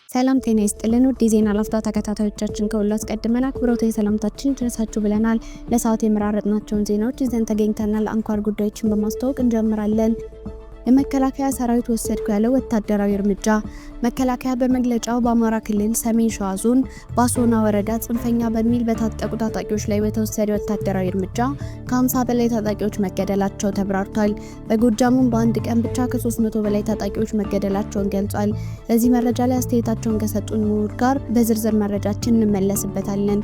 ሰላም ጤና ይስጥልን ውድ የዜና ላፍታ ተከታታዮቻችን ከሁሉ አስቀድመን አክብሮታዊ ሰላምታችን ይድረሳችሁ ብለናል። ለሰዓቱ የመራረጥናቸውን ዜናዎች ይዘን ተገኝተናል። አንኳር ጉዳዮችን በማስተዋወቅ እንጀምራለን። የመከላከያ ሰራዊት ወሰድኩ ያለው ወታደራዊ እርምጃ። መከላከያ በመግለጫው በአማራ ክልል ሰሜን ሸዋ ዞን ባሶና ወረዳ ጽንፈኛ በሚል በታጠቁ ታጣቂዎች ላይ በተወሰደ ወታደራዊ እርምጃ ከ50 በላይ ታጣቂዎች መገደላቸው ተብራርቷል። በጎጃሙም በአንድ ቀን ብቻ ከ300 በላይ ታጣቂዎች መገደላቸውን ገልጿል። ለዚህ መረጃ ላይ አስተያየታቸውን ከሰጡን ምሁር ጋር በዝርዝር መረጃችን እንመለስበታለን።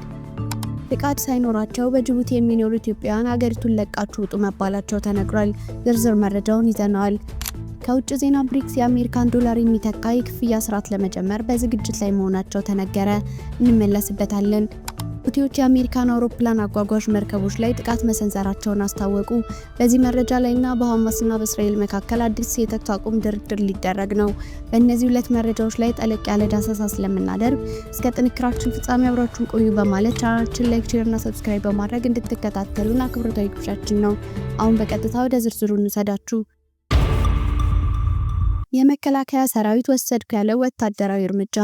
ፍቃድ ሳይኖራቸው በጅቡቲ የሚኖሩ ኢትዮጵያውያን ሀገሪቱን ለቃችሁ ውጡ መባላቸው ተነግሯል። ዝርዝር መረጃውን ይዘናል። ከውጭ ዜና ብሪክስ የአሜሪካን ዶላር የሚተካ የክፍያ ስርዓት ለመጀመር በዝግጅት ላይ መሆናቸው ተነገረ። እንመለስበታለን። ሁቲዎች የአሜሪካን አውሮፕላን አጓጓዥ መርከቦች ላይ ጥቃት መሰንዘራቸውን አስታወቁ። በዚህ መረጃ ላይና በሐማስና በእስራኤል መካከል አዲስ የተኩስ አቁም ድርድር ሊደረግ ነው። በእነዚህ ሁለት መረጃዎች ላይ ጠለቅ ያለ ዳሰሳ ስለምናደርግ እስከ ጥንክራችን ፍጻሜ አብራችሁን ቆዩ በማለት ቻናላችን ላይክ፣ ሼር እና ሰብስክራይብ በማድረግ እንድትከታተሉን አክብሮታዊ ግብዣችን ነው። አሁን በቀጥታ ወደ ዝርዝሩ እንሰዳችሁ። የመከላከያ ሰራዊት ወሰድኩ ያለው ወታደራዊ እርምጃ።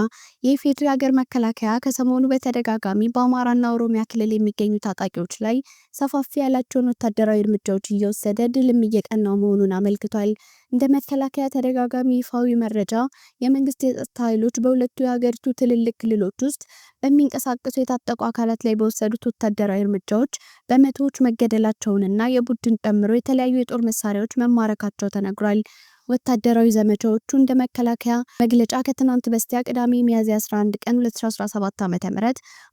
የኢፌዴሪ ሀገር መከላከያ ከሰሞኑ በተደጋጋሚ በአማራና ኦሮሚያ ክልል የሚገኙ ታጣቂዎች ላይ ሰፋፊ ያላቸውን ወታደራዊ እርምጃዎች እየወሰደ ድልም እየቀናው መሆኑን አመልክቷል። እንደ መከላከያ ተደጋጋሚ ይፋዊ መረጃ የመንግስት የጸጥታ ኃይሎች በሁለቱ የሀገሪቱ ትልልቅ ክልሎች ውስጥ በሚንቀሳቀሱ የታጠቁ አካላት ላይ በወሰዱት ወታደራዊ እርምጃዎች በመቶዎች መገደላቸውንና የቡድን ጨምሮ የተለያዩ የጦር መሳሪያዎች መማረካቸው ተነግሯል። ወታደራዊ ዘመቻዎቹ እንደ መከላከያ መግለጫ ከትናንት በስቲያ ቅዳሜ ሚያዝያ 11 ቀን 2017 ዓ.ም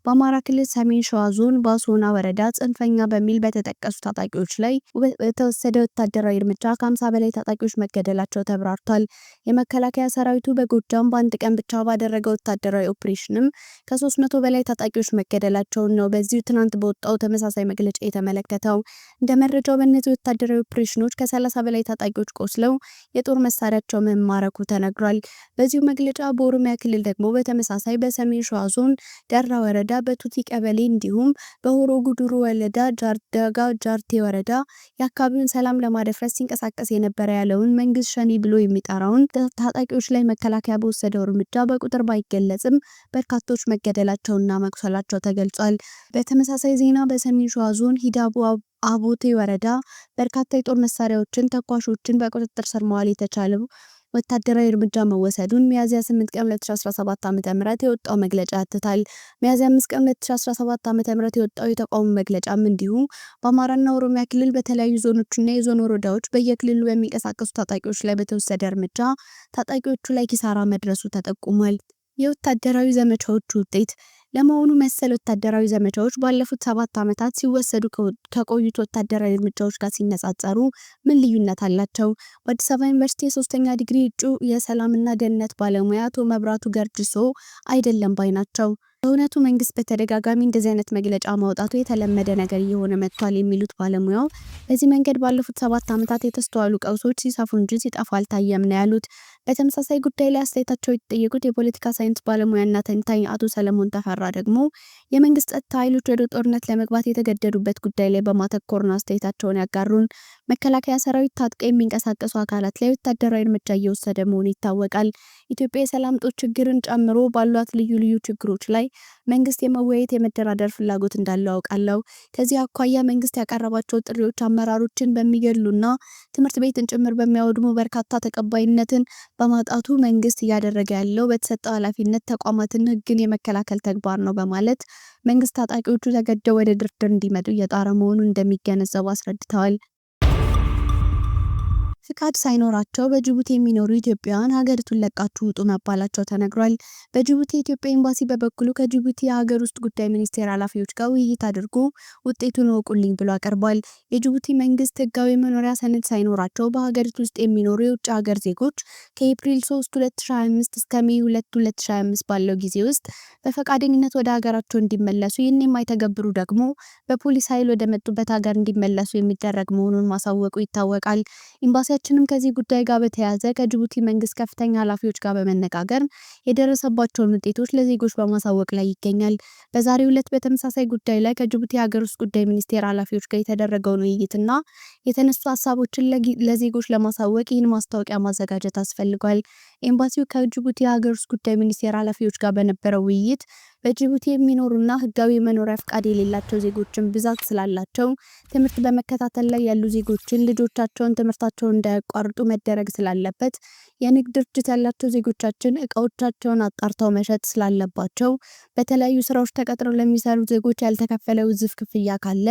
በአማራ ክልል ሰሜን ሸዋ ዞን ባሶና ወረዳ ጽንፈኛ በሚል በተጠቀሱ ታጣቂዎች ላይ በተወሰደ ወታደራዊ እርምጃ ከ50 በላይ ታጣቂዎች መገደላቸው ተብራርቷል። የመከላከያ ሰራዊቱ በጎጃም በአንድ ቀን ብቻ ባደረገው ወታደራዊ ኦፕሬሽንም ከ300 በላይ ታጣቂዎች መገደላቸውን ነው በዚሁ ትናንት በወጣው ተመሳሳይ መግለጫ የተመለከተው። እንደ መረጃው በእነዚህ ወታደራዊ ኦፕሬሽኖች ከ30 በላይ ታጣቂዎች ቆስለው የጦር መሳሪያቸው መማረኩ ተነግሯል። በዚሁ መግለጫ በኦሮሚያ ክልል ደግሞ በተመሳሳይ በሰሜን ሸዋ ዞን ደራ ወረዳ በቱቲ ቀበሌ እንዲሁም በሆሮ ጉዱሩ ወረዳ ጃርዳጋ ጃርቴ ወረዳ የአካባቢውን ሰላም ለማደፍረስ ሲንቀሳቀስ የነበረ ያለውን መንግስት ሸኔ ብሎ የሚጠራውን ታጣቂዎች ላይ መከላከያ በወሰደው እርምጃ በቁጥር ባይገለጽም በርካቶች መገደላቸውና መቁሰላቸው ተገልጿል። በተመሳሳይ ዜና በሰሜን ሸዋ ዞን ሂዳቡ አቦቴ ወረዳ በርካታ የጦር መሳሪያዎችን ተኳሾችን በቁጥጥር ስር መዋል የተቻለው ወታደራዊ እርምጃ መወሰዱን ሚያዝያ 8 ቀን 2017 ዓ.ም የወጣው መግለጫ ያትታል። ሚያዝያ 5 ቀን 2017 ዓ.ም የወጣው የተቃውሞ መግለጫም እንዲሁ በአማራና ኦሮሚያ ክልል በተለያዩ ዞኖችና የዞን ወረዳዎች በየክልሉ በሚንቀሳቀሱ ታጣቂዎች ላይ በተወሰደ እርምጃ ታጣቂዎቹ ላይ ኪሳራ መድረሱ ተጠቁሟል። የወታደራዊ ዘመቻዎቹ ውጤት። ለመሆኑ መሰል ወታደራዊ ዘመቻዎች ባለፉት 7 ዓመታት ሲወሰዱ ከቆዩት ወታደራዊ እርምጃዎች ጋር ሲነጻጸሩ ምን ልዩነት አላቸው? በአዲስ አበባ ዩኒቨርሲቲ የ3ኛ ዲግሪ እጩ የሰላምና ደህንነት ባለሙያ አቶ መብራቱ ገርጅሶ አይደለም ባይ ናቸው። በእውነቱ መንግስት በተደጋጋሚ እንደዚህ አይነት መግለጫ ማውጣቱ የተለመደ ነገር እየሆነ መጥቷል የሚሉት ባለሙያው በዚህ መንገድ ባለፉት 7 ዓመታት የተስተዋሉ ቀውሶች ሲሰፉ እንጂ ሲጠፉ አልታየም ነው ያሉት። በተመሳሳይ ጉዳይ ላይ አስተያየታቸው የተጠየቁት የፖለቲካ ሳይንስ ባለሙያና ተንታኝ አቶ ሰለሞን ተፈራ ደግሞ የመንግስት ጸጥታ ኃይሎች ወደ ጦርነት ለመግባት የተገደዱበት ጉዳይ ላይ በማተኮር አስተያየታቸውን ያጋሩን። መከላከያ ሰራዊት ታጥቀው የሚንቀሳቀሱ አካላት ላይ ወታደራዊ እርምጃ እየወሰደ መሆኑ ይታወቃል። ኢትዮጵያ የሰላም ጦር ችግርን ጨምሮ ባሏት ልዩ ልዩ ችግሮች ላይ መንግስት የመወያየት የመደራደር ፍላጎት እንዳለው አውቃለሁ። ከዚህ አኳያ መንግስት ያቀረባቸው ጥሪዎች አመራሮችን በሚገሉና ትምህርት ቤትን ጭምር በሚያወድሙ በርካታ ተቀባይነትን በማጣቱ መንግስት እያደረገ ያለው በተሰጠው ኃላፊነት ተቋማትን ህግን የመከላከል ተግባር ነው በማለት መንግስት ታጣቂዎቹ ተገደው ወደ ድርድር እንዲመጡ እየጣረ መሆኑን እንደሚገነዘቡ አስረድተዋል። ፍቃድ ሳይኖራቸው በጅቡቲ የሚኖሩ ኢትዮጵያውያን ሀገሪቱን ለቃችሁ ውጡ መባላቸው ተነግሯል። በጅቡቲ የኢትዮጵያ ኤምባሲ በበኩሉ ከጅቡቲ የሀገር ውስጥ ጉዳይ ሚኒስቴር ኃላፊዎች ጋር ውይይት አድርጎ ውጤቱን ወቁልኝ ብሎ አቀርቧል። የጅቡቲ መንግስት ህጋዊ መኖሪያ ሰነድ ሳይኖራቸው በሀገሪቱ ውስጥ የሚኖሩ የውጭ ሀገር ዜጎች ከኤፕሪል 3 2025 እስከ ሜይ 2 2025 ባለው ጊዜ ውስጥ በፈቃደኝነት ወደ ሀገራቸው እንዲመለሱ፣ ይህን የማይተገብሩ ደግሞ በፖሊስ ኃይል ወደ መጡበት ሀገር እንዲመለሱ የሚደረግ መሆኑን ማሳወቁ ይታወቃል። ኤምባሲ ሚዲያችንም ከዚህ ጉዳይ ጋር በተያያዘ ከጅቡቲ መንግስት ከፍተኛ ኃላፊዎች ጋር በመነጋገር የደረሰባቸውን ውጤቶች ለዜጎች በማሳወቅ ላይ ይገኛል። በዛሬው ዕለት በተመሳሳይ ጉዳይ ላይ ከጅቡቲ ሀገር ውስጥ ጉዳይ ሚኒስቴር ኃላፊዎች ጋር የተደረገውን ውይይትና የተነሱ ሀሳቦችን ለዜጎች ለማሳወቅ ይህን ማስታወቂያ ማዘጋጀት አስፈልጓል። ኤምባሲው ከጅቡቲ ሀገር ውስጥ ጉዳይ ሚኒስቴር ኃላፊዎች ጋር በነበረው ውይይት በጅቡቲ የሚኖሩና ህጋዊ መኖሪያ ፍቃድ የሌላቸው ዜጎችን ብዛት ስላላቸው ትምህርት በመከታተል ላይ ያሉ ዜጎችን ልጆቻቸውን ትምህርታቸውን እንዳያቋርጡ መደረግ ስላለበት፣ የንግድ ድርጅት ያላቸው ዜጎቻችን እቃዎቻቸውን አጣርተው መሸጥ ስላለባቸው፣ በተለያዩ ስራዎች ተቀጥረው ለሚሰሩ ዜጎች ያልተከፈለ ውዝፍ ክፍያ ካለ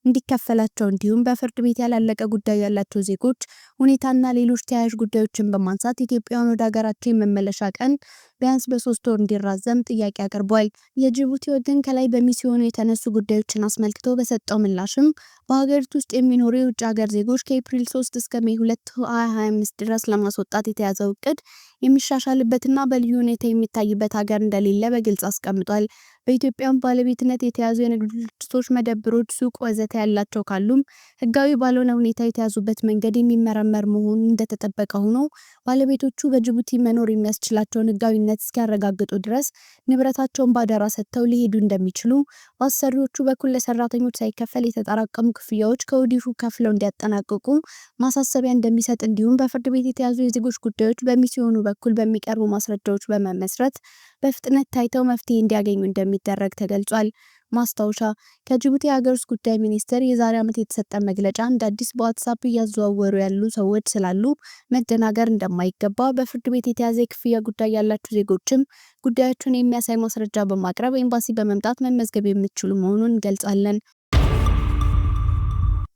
እንዲከፈላቸው፣ እንዲሁም በፍርድ ቤት ያላለቀ ጉዳይ ያላቸው ዜጎች ሁኔታና ሌሎች ተያያዥ ጉዳዮችን በማንሳት ኢትዮጵያውያን ወደ ሀገራቸው የመመለሻ ቀን ቢያንስ በ3 ወር እንዲራዘም ጥያቄ አቅርቧል። የጅቡቲ ወገን ከላይ በሚስዮኑ የተነሱ ጉዳዮችን አስመልክቶ በሰጠው ምላሽም በሀገሪቱ ውስጥ የሚኖሩ የውጭ ሀገር ዜጎች ከኤፕሪል 3 እስከ ሜይ 2 2025 ድረስ ለማስወጣት የተያዘው እቅድ የሚሻሻልበትና በልዩ ሁኔታ የሚታይበት ሀገር እንደሌለ በግልጽ አስቀምጧል። በኢትዮጵያም ባለቤትነት የተያዙ የንግድ ድርጅቶች፣ መደብሮች፣ ሱቅ ወዘተ ያላቸው ካሉም ህጋዊ ባልሆነ ሁኔታ የተያዙበት መንገድ የሚመረመር መሆኑ እንደተጠበቀ ሆኖ ባለቤቶቹ በጅቡቲ መኖር የሚያስችላቸውን ህጋዊነት እስኪያረጋግጡ ድረስ ንብረታቸውን ባደራ ሰጥተው ሊሄዱ እንደሚችሉ፣ በአሰሪዎቹ በኩል ለሰራተኞች ሳይከፈል የተጠራቀሙ ክፍያዎች ከወዲሁ ከፍለው እንዲያጠናቅቁ ማሳሰቢያ እንደሚሰጥ፣ እንዲሁም በፍርድ ቤት የተያዙ የዜጎች ጉዳዮች በሚስዮኑ በኩል በሚቀርቡ ማስረጃዎች በመመስረት በፍጥነት ታይተው መፍትሄ እንዲያገኙ እንደሚደረግ ተገልጿል። ማስታወሻ ከጅቡቲ ሀገር ውስጥ ጉዳይ ሚኒስቴር የዛሬ ዓመት የተሰጠ መግለጫ እንደ አዲስ በዋትስአፕ እያዘዋወሩ ያሉ ሰዎች ስላሉ መደናገር እንደማይገባ፣ በፍርድ ቤት የተያዘ የክፍያ ጉዳይ ያላችሁ ዜጎችም ጉዳያችሁን የሚያሳይ ማስረጃ በማቅረብ ኤምባሲ በመምጣት መመዝገብ የምትችሉ መሆኑን እንገልጻለን።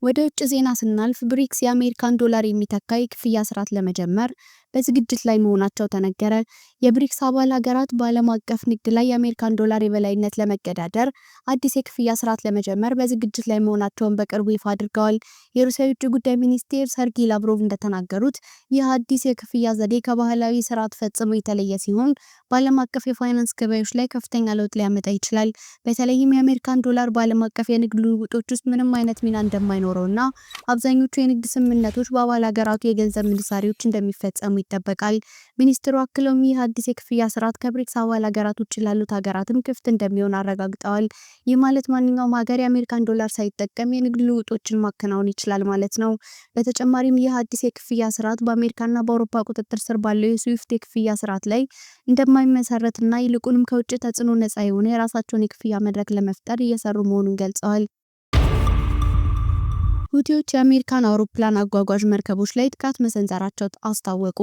ወደ ውጭ ዜና ስናልፍ ብሪክስ የአሜሪካን ዶላር የሚተካ የክፍያ ስርዓት ለመጀመር በዝግጅት ላይ መሆናቸው ተነገረ። የብሪክስ አባል ሀገራት በዓለም አቀፍ ንግድ ላይ የአሜሪካን ዶላር የበላይነት ለመገዳደር አዲስ የክፍያ ስርዓት ለመጀመር በዝግጅት ላይ መሆናቸውን በቅርቡ ይፋ አድርገዋል። የሩሲያ የውጭ ጉዳይ ሚኒስቴር ሰርጌይ ላቭሮቭ እንደተናገሩት ይህ አዲስ የክፍያ ዘዴ ከባህላዊ ስርዓት ፈጽሞ የተለየ ሲሆን በዓለም አቀፍ የፋይናንስ ገበያዎች ላይ ከፍተኛ ለውጥ ሊያመጣ ይችላል። በተለይም የአሜሪካን ዶላር በዓለም አቀፍ የንግድ ልውውጦች ውስጥ ምንም አይነት ሚና እንደማይኖረውና አብዛኞቹ የንግድ ስምምነቶች በአባል ሀገራቱ የገንዘብ ምንዛሬዎች እንደሚፈጸሙ ይጠበቃል። ሚኒስትሩ አክለውም ይህ አዲስ የክፍያ ስርዓት ከብሪክስ አባል ሀገራት ውጭ ላሉት ሀገራትም ክፍት እንደሚሆን አረጋግጠዋል። ይህ ማለት ማንኛውም ሀገር የአሜሪካን ዶላር ሳይጠቀም የንግድ ልውውጦችን ማከናወን ይችላል ማለት ነው። በተጨማሪም ይህ አዲስ የክፍያ ስርዓት በአሜሪካና በአውሮፓ ቁጥጥር ስር ባለው የስዊፍት የክፍያ ስርዓት ላይ እንደማይመሰረትና ይልቁንም ከውጭ ተጽዕኖ ነፃ የሆነ የራሳቸውን የክፍያ መድረክ ለመፍጠር እየሰሩ መሆኑን ገልጸዋል። ሁቲዎች የአሜሪካን አውሮፕላን አጓጓዥ መርከቦች ላይ ጥቃት መሰንዘራቸው አስታወቁ።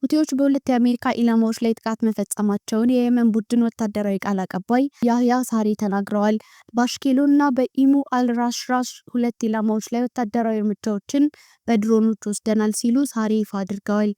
ሁቲዎች በሁለት የአሜሪካ ኢላማዎች ላይ ጥቃት መፈጸማቸውን የየመን ቡድን ወታደራዊ ቃል አቀባይ ያህያ ሳሪ ተናግረዋል። በአሽኬሎ እና በኢሙ አልራሽራሽ ሁለት ኢላማዎች ላይ ወታደራዊ እርምጃዎችን በድሮኖች ወስደናል ሲሉ ሳሪ ይፋ አድርገዋል።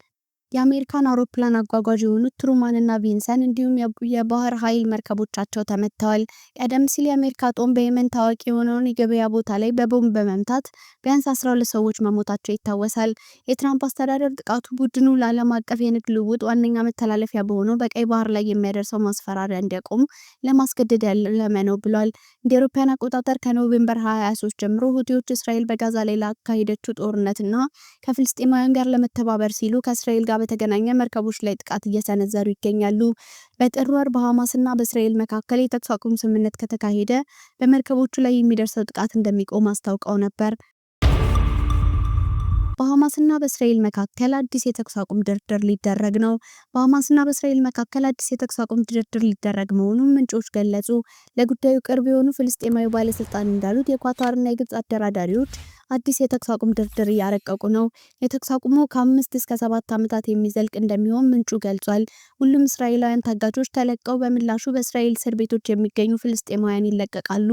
የአሜሪካን አውሮፕላን አጓጓዥ የሆኑት ትሩማን እና ቪንሰን እንዲሁም የባህር ኃይል መርከቦቻቸው ተመተዋል። ቀደም ሲል የአሜሪካ ጦር በየመን ታዋቂ የሆነውን የገበያ ቦታ ላይ በቦምብ በመምታት ቢያንስ 12 ሰዎች መሞታቸው ይታወሳል። የትራምፕ አስተዳደር ጥቃቱ ቡድኑ ለዓለም አቀፍ የንግድ ልውውጥ ዋነኛ መተላለፊያ በሆነው በቀይ ባህር ላይ የሚያደርሰው ማስፈራሪያ እንዲያቆም ለማስገደድ ያለመ ነው ብሏል። እንደ አውሮፓውያን አቆጣጠር ከኖቬምበር 2023 ጀምሮ ሁቲዎች እስራኤል በጋዛ ላይ ላካሄደችው ጦርነትና ከፍልስጤማውያን ጋር ለመተባበር ሲሉ ከእስራኤል ጋር በተገናኘ መርከቦች ላይ ጥቃት እየሰነዘሩ ይገኛሉ። በጥር ወር በሐማስና በእስራኤል መካከል የተኩስ አቁም ስምምነት ከተካሄደ በመርከቦቹ ላይ የሚደርሰው ጥቃት እንደሚቆም አስታውቀው ነበር። በሐማስና በእስራኤል መካከል አዲስ የተኩስ አቁም ድርድር ሊደረግ ነው። በሐማስና በእስራኤል መካከል አዲስ የተኩስ አቁም ድርድር ሊደረግ መሆኑን ምንጮች ገለጹ። ለጉዳዩ ቅርብ የሆኑ ፍልስጤማዊ ባለስልጣን እንዳሉት የኳታርና የግብጽ አደራዳሪዎች አዲስ የተኩስ አቁም ድርድር እያረቀቁ ነው። የተኩስ አቁሙ ከ5 እስከ 7 ዓመታት የሚዘልቅ እንደሚሆን ምንጩ ገልጿል። ሁሉም እስራኤላውያን ታጋቾች ተለቀው በምላሹ በእስራኤል እስር ቤቶች የሚገኙ ፍልስጤማውያን ይለቀቃሉ።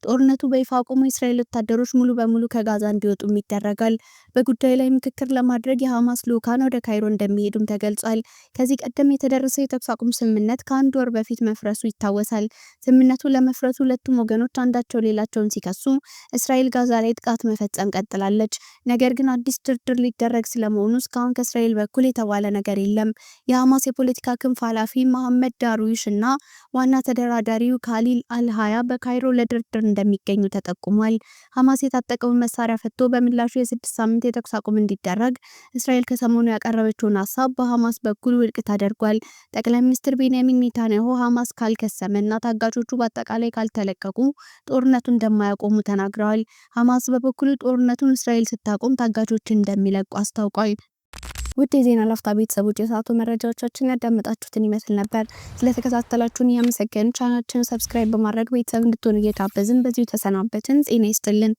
ጦርነቱ በይፋ አቁሙ የእስራኤል ወታደሮች ሙሉ በሙሉ ከጋዛ እንዲወጡም ይደረጋል። በጉዳዩ ላይ ምክክር ለማድረግ የሐማስ ልዑካን ወደ ካይሮ እንደሚሄዱም ተገልጿል። ከዚህ ቀደም የተደረሰው የተኩስ አቁም ስምምነት ከ1 ወር በፊት መፍረሱ ይታወሳል። ስምምነቱ ለመፍረሱ ሁለቱም ወገኖች አንዳቸው ሌላቸውን ሲከሱ እስራኤል ጋዛ ላይ ጥቃት መፈጸም መጠን ቀጥላለች። ነገር ግን አዲስ ድርድር ሊደረግ ስለመሆኑ እስካሁን ከእስራኤል በኩል የተባለ ነገር የለም። የሐማስ የፖለቲካ ክንፍ ኃላፊ መሐመድ ዳሩዊሽ እና ዋና ተደራዳሪው ካሊል አልሃያ በካይሮ ለድርድር እንደሚገኙ ተጠቁሟል። ሐማስ የታጠቀውን መሳሪያ ፈቶ በምላሹ የ6 ሳምንት የተኩስ አቁም እንዲደረግ እስራኤል ከሰሞኑ ያቀረበችውን ሀሳብ በሐማስ በኩል ውድቅ ተደርጓል። ጠቅላይ ሚኒስትር ቤንያሚን ኔታንያሁ ሐማስ ካልከሰመና ታጋቾቹ በአጠቃላይ ካልተለቀቁ ጦርነቱን እንደማያቆሙ ተናግረዋል። ሐማስ በበኩሉ ጦርነቱን እስራኤል ስታቆም ታጋቾችን እንደሚለቁ አስታውቋል። ውድ የዜና ላፍታ ቤተሰቦች የሰዓቱ መረጃዎቻችን ያዳመጣችሁትን ይመስል ነበር። ስለተከታተላችሁን እያመሰገንን ቻናላችንን ሰብስክራይብ በማድረግ ቤተሰብ እንድትሆኑ እየጋበዝን በዚሁ ተሰናበትን። ጤና ይስጥልን።